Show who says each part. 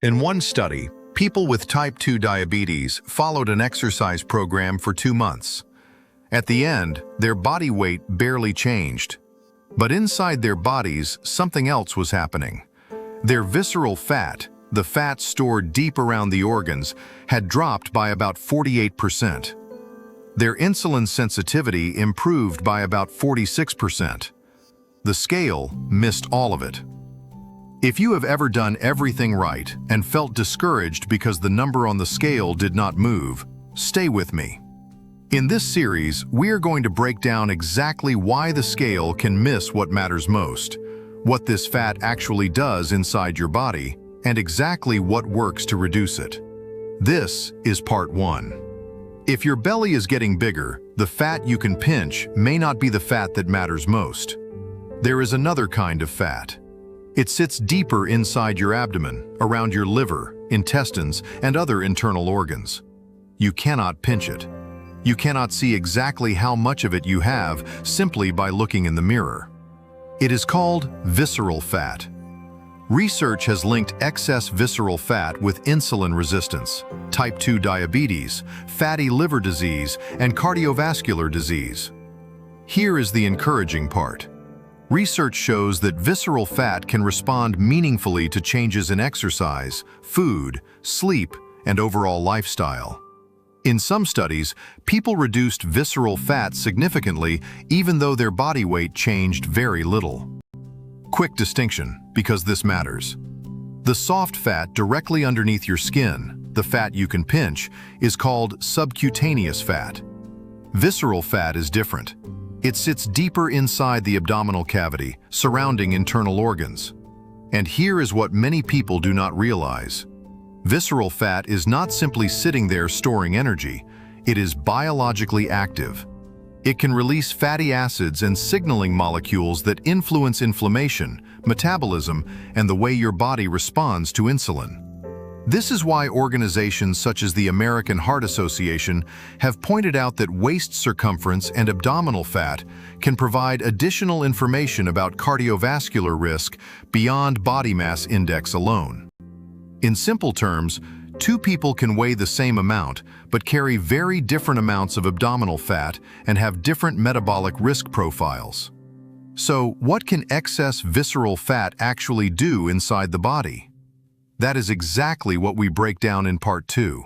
Speaker 1: In one study, people with type 2 diabetes followed an exercise program for 2 months. At the end, their body weight barely changed. But inside their bodies, something else was happening. Their visceral fat, the fat stored deep around the organs, had dropped by about 48%. Their insulin sensitivity improved by about 46%. The scale missed all of it. If you have ever done everything right and felt discouraged because the number on the scale did not move, stay with me. In this series, we are going to break down exactly why the scale can miss what matters most, what this fat actually does inside your body, and exactly what works to reduce it. This is part 1. If your belly is getting bigger, the fat you can pinch may not be the fat that matters most. There is another kind of fat. It sits deeper inside your abdomen, around your liver, intestines, and other internal organs. You cannot pinch it. You cannot see exactly how much of it you have simply by looking in the mirror. It is called visceral fat. Research has linked excess visceral fat with insulin resistance, type 2 diabetes, fatty liver disease, and cardiovascular disease. Here is the encouraging part. Research shows that visceral fat can respond meaningfully to changes in exercise, food, sleep, and overall lifestyle. In some studies, people reduced visceral fat significantly even though their body weight changed very little. Quick distinction, because this matters. The soft fat directly underneath your skin, the fat you can pinch, is called subcutaneous fat. Visceral fat is different. It sits deeper inside the abdominal cavity, surrounding internal organs. And here is what many people do not realize. Visceral fat is not simply sitting there storing energy, it is biologically active. It can release fatty acids and signaling molecules that influence inflammation, metabolism, and the way your body responds to insulin. This is why organizations such as the American Heart Association have pointed out that waist circumference and abdominal fat can provide additional information about cardiovascular risk beyond body mass index alone. In simple terms, two people can weigh the same amount but carry very different amounts of abdominal fat and have different metabolic risk profiles. So, what can excess visceral fat actually do inside the body? That is exactly what we break down in part 2.